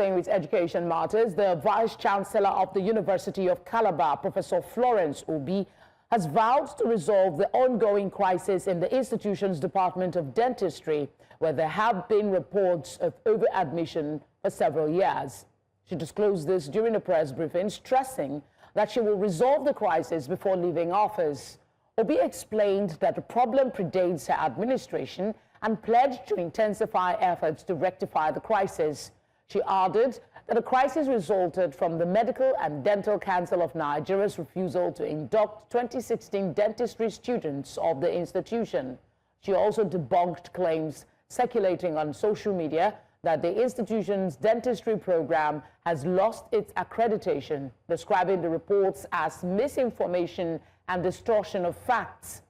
staying with education matters, the Vice Chancellor of the University of Calabar, Professor Florence Obi, has vowed to resolve the ongoing crisis in the institution's Department of Dentistry, where there have been reports of over-admission for several years. She disclosed this during a press briefing, stressing that she will resolve the crisis before leaving office. Obi explained that the problem predates her administration and pledged to intensify efforts to rectify the crisis. She added that the crisis resulted from the Medical and Dental Council of Nigeria's refusal to induct 2016 dentistry students of the institution. She also debunked claims circulating on social media that the institution's dentistry program has lost its accreditation, describing the reports as misinformation and distortion of facts.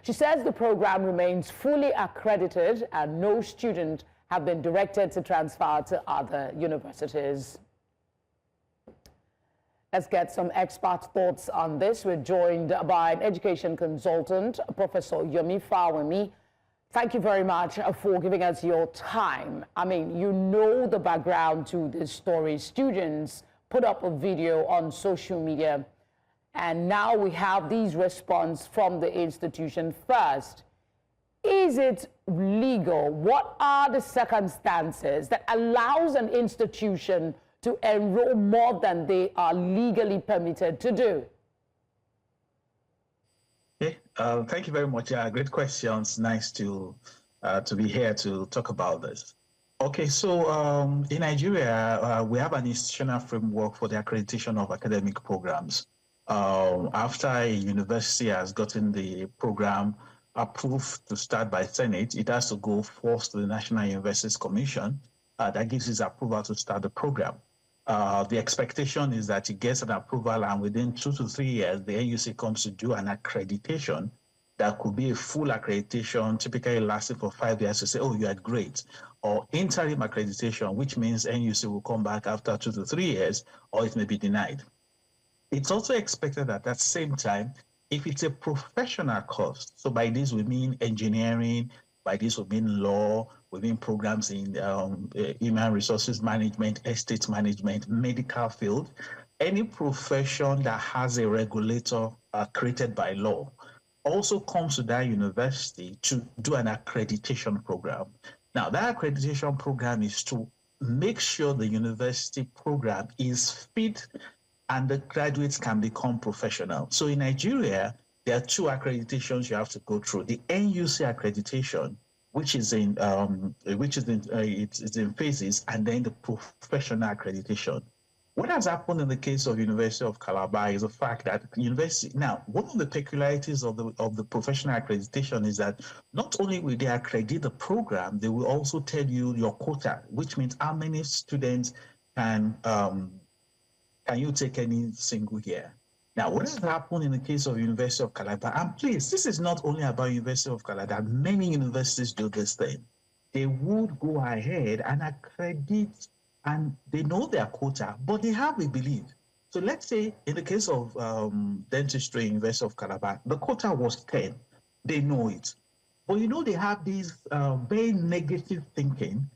She says the program remains fully accredited and no student have been directed to transfer to other universities. Let's get some expert thoughts on this. We're joined by an education consultant, Professor Yomi Fawehinmi. Thank you very much for giving us your time. I mean, you know the background to this story. Students put up a video on social media, and now we have these response from the institution. First, is it legal? What are the circumstances that allows an institution to enroll more than they are legally permitted to do? Okay, thank you very much. Great questions. Nice to be here to talk about this. Okay, so in Nigeria, we have an institutional framework for the accreditation of academic programs. After a university has gotten the program approved to start by Senate, it has to go first to the National Universities Commission that gives its approval to start the program. The expectation is that it gets an approval, and within 2 to 3 years, the NUC comes to do an accreditation that could be a full accreditation, typically lasting for 5 years, to say, oh, you had great. Or interim accreditation, which means NUC will come back after 2 to 3 years, or it may be denied. It's also expected at that same time, if it's a professional course, so by this we mean engineering, by this we mean law, we mean programs in human resources management, estate management, medical field, any profession that has a regulator created by law also comes to that university to do an accreditation program. Now, that accreditation program is to make sure the university program is fit and the graduates can become professional. So in Nigeria, there are 2 accreditations you have to go through. The NUC accreditation, which is in phases, and then the professional accreditation. What has happened in the case of University of Calabar is the fact that university, now, one of the peculiarities of the professional accreditation is that not only will they accredit the program, they will also tell you your quota, which means how many students can you take any single year. Now, what has happened in the case of University of Calabar, and please, this is not only about University of Calabar, many universities do this thing. They would go ahead and accredit, and they know their quota, but they have a belief. So let's say in the case of dentistry, University of Calabar, the quota was 10. They know it. But you know, they have this very negative thinking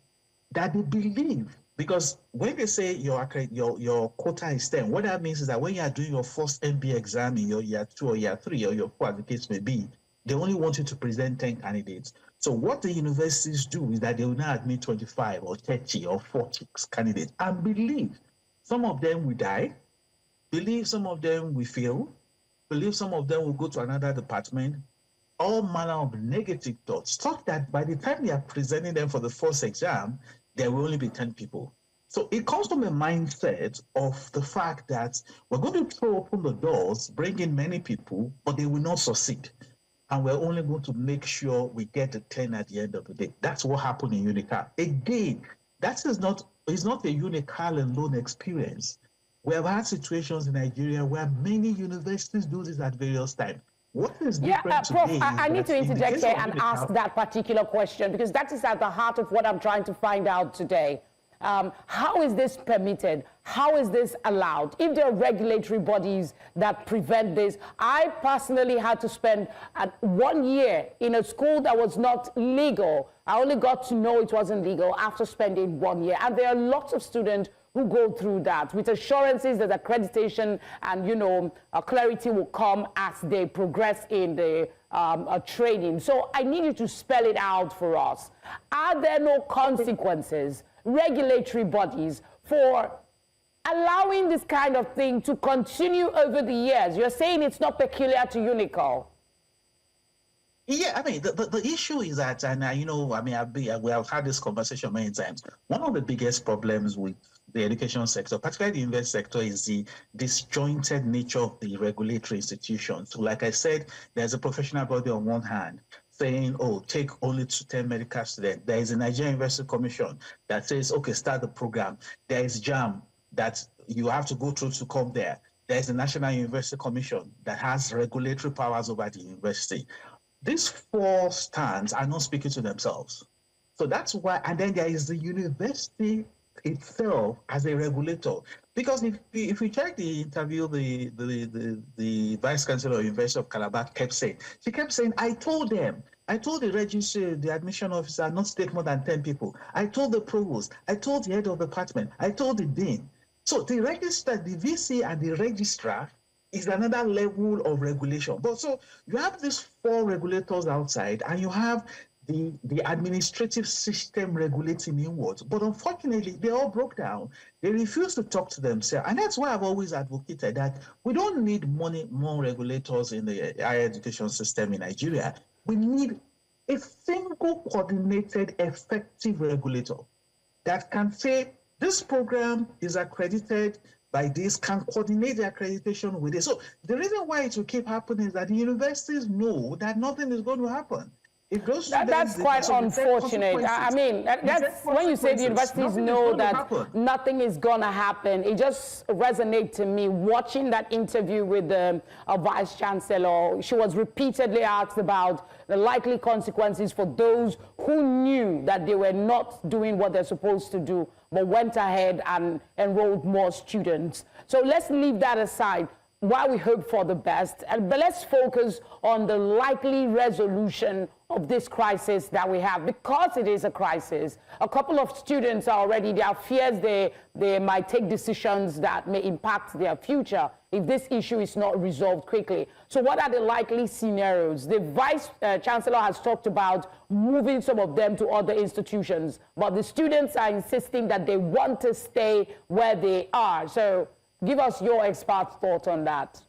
that they believe. Because when they say your quota is 10, what that means is that when you are doing your first MBA exam in your year 2 or year 3 or your 4, as the case may be, they only want you to present 10 candidates. So what the universities do is that they will now admit 25 or 30 or 40 candidates and believe some of them will die, believe some of them will fail, believe some of them will go to another department, all manner of negative thoughts, such that by the time you are presenting them for the first exam, there will only be 10 people. So it comes from a mindset of the fact that we're going to throw open the doors, bring in many people, but they will not succeed. And we're only going to make sure we get the 10 at the end of the day. That's what happened in UNICAL. Again, that is not a UNICAL alone experience. We have had situations in Nigeria where many universities do this at various times. What is different Prof, today? I need to interject here and ask that particular question, because that is at the heart of what I'm trying to find out today. How is this permitted? How is this allowed? If there are regulatory bodies that prevent this, I personally had to spend 1 year in a school that was not legal. I only got to know it wasn't legal after spending 1 year. And there are lots of students who go through that with assurances that accreditation and, clarity will come as they progress in the training. So I need you to spell it out for us. Are there no consequences, regulatory bodies, for allowing this kind of thing to continue over the years? You're saying it's not peculiar to UNICAL. Yeah, I mean, the issue is that, and we have had this conversation many times. One of the biggest problems with the education sector, particularly the university sector, is the disjointed nature of the regulatory institutions. So like I said, there's a professional body on one hand saying, oh, take only 10 medical students. There is a Nigerian University Commission that says, okay, start the program. There is JAM that you have to go through to come there. There's the National University Commission that has regulatory powers over the university. These four stands are not speaking to themselves. So that's why, and then there is the university itself as a regulator. Because if we check the interview, the Vice Chancellor of University of Calabar she kept saying, I told the registrar, the admission officer, not to take more than 10 people. I told the provost, I told the head of the department, I told the dean. So the registrar, the VC and the registrar is another level of regulation. But so you have these four regulators outside, and you have the administrative system regulating inwards. But unfortunately, they all broke down. They refuse to talk to themselves. And that's why I've always advocated that we don't need more regulators in the higher education system in Nigeria. We need a single coordinated, effective regulator that can say, this program is accredited by this, can coordinate the accreditation with it. So the reason why it will keep happening is that the universities know that nothing is going to happen. That's quite unfortunate. I mean, that's when you say the universities know that nothing is going to happen. It just resonates to me watching that interview with the Vice Chancellor. She was repeatedly asked about the likely consequences for those who knew that they were not doing what they're supposed to do, but went ahead and enrolled more students. So let's leave that aside while we hope for the best. But let's focus on the likely resolution of this crisis that we have, because it is a crisis. A couple of students are already, there are fears they might take decisions that may impact their future if this issue is not resolved quickly. So what are the likely scenarios? The Vice Chancellor has talked about moving some of them to other institutions, but the students are insisting that they want to stay where they are. So give us your expert thought on that.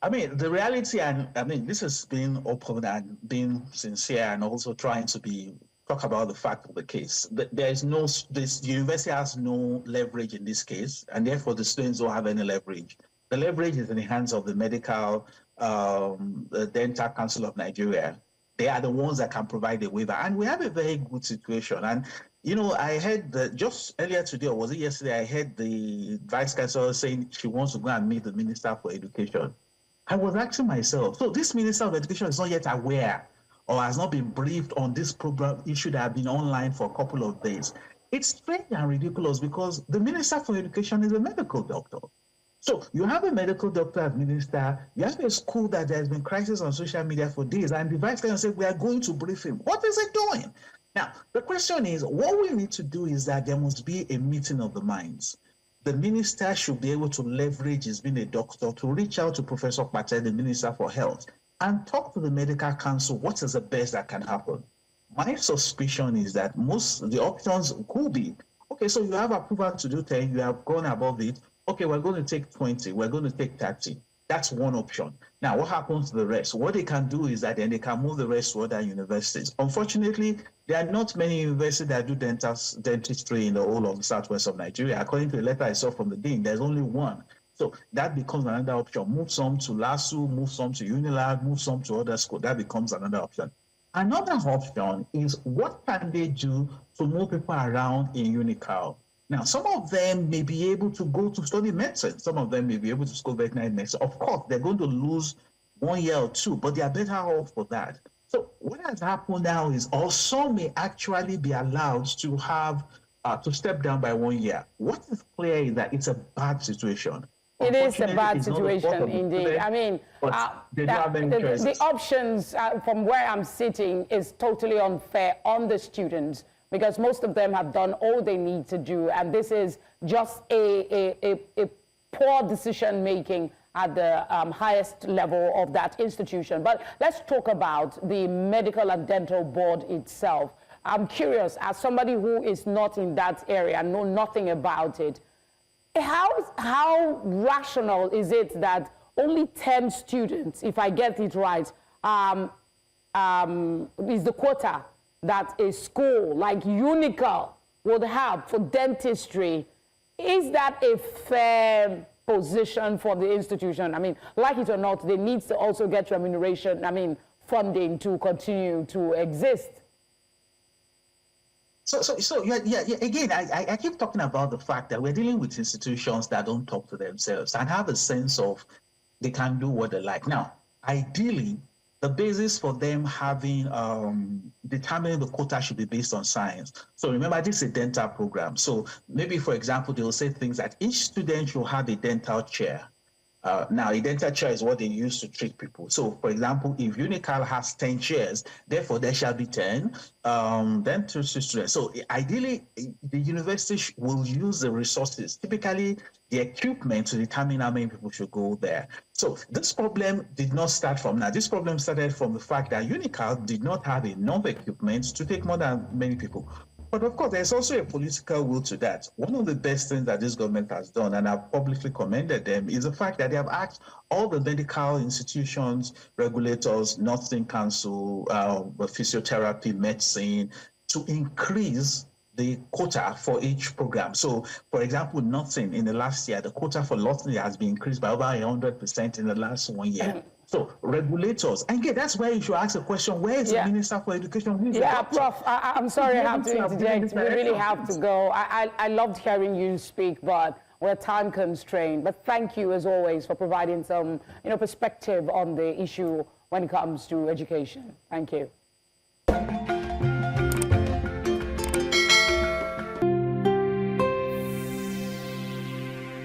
I mean, the reality, and I mean, this has been open and being sincere and also trying to talk about the fact of the case. This university has no leverage in this case, and therefore the students don't have any leverage. The leverage is in the hands of the the Dental Council of Nigeria. They are the ones that can provide a waiver, and we have a very good situation. And I heard just earlier today, or was it yesterday, I heard the Vice Chancellor saying she wants to go and meet the Minister for Education. I was asking myself, so this Minister of Education is not yet aware or has not been briefed on this program issue that have been online for a couple of days. It's strange and ridiculous because the Minister for Education is a medical doctor. So you have a medical doctor as minister, you have a school that there's been crisis on social media for days, and the Vice Chancellor said, we are going to brief him. What is he doing? Now, the question is, what we need to do is that there must be a meeting of the minds. The minister should be able to leverage his being a doctor to reach out to Professor Patel, the Minister for Health, and talk to the Medical Council, what is the best that can happen. My suspicion is that the options could be, okay, so you have approval to do 10, you have gone above it, okay, we're going to take 20, we're going to take 30. That's one option. Now, what happens to the rest? What they can do is that then they can move the rest to other universities. Unfortunately, there are not many universities that do dentistry in the whole of the southwest of Nigeria. According to the letter I saw from the dean, there's only one. So that becomes another option. Move some to LASU, move some to UNILAG, move some to other schools. That becomes another option. Another option is what can they do to move people around in UNICAL? Now, some of them may be able to go to study medicine. Some of them may be able to study veterinary medicine. Of course, they're going to lose 1 year or two, but they are better off for that. So what has happened now is, or some may actually be allowed to have to step down by 1 year. What is clear is that it's a bad situation. It is a bad situation indeed. I mean, the options from where I'm sitting is totally unfair on the students, because most of them have done all they need to do, and this is just a poor decision making at the highest level of that institution. But let's talk about the Medical and Dental Board itself. I'm curious, as somebody who is not in that area, know nothing about it, how rational is it that only 10 students, if I get it right, is the quota that a school like UNICAL would have for dentistry? Is that a fair position for the institution? I mean, like it or not, they need to also get remuneration, I mean, funding to continue to exist. So yeah, again, I keep talking about the fact that we're dealing with institutions that don't talk to themselves and have a sense of they can do what they like. Now, ideally, the basis for them having determining the quota should be based on science. So remember, this is a dental program. So maybe, for example, they will say things that each student should have a dental chair. Now, a dental chair is what they use to treat people. So, for example, if UNICAL has 10 chairs, therefore there shall be 10 dental students. So, ideally, the university will use the resources, typically the equipment, to determine how many people should go there. So, this problem did not start from now. This problem started from the fact that UNICAL did not have enough equipment to take more than many people. But of course, there's also a political will to that. One of the best things that this government has done, and I've publicly commended them, is the fact that they have asked all the medical institutions, regulators, nursing council, physiotherapy, medicine, to increase the quota for each program. So, for example, nursing in the last year, the quota for nursing has been increased by over 100% in the last 1 year. So regulators, and again, that's where you should ask the question, where is the Minister for Education? Yeah, Prof, I'm sorry I have to interject. We really have to go. I loved hearing you speak, but we're time constrained. But thank you, as always, for providing some perspective on the issue when it comes to education. Thank you.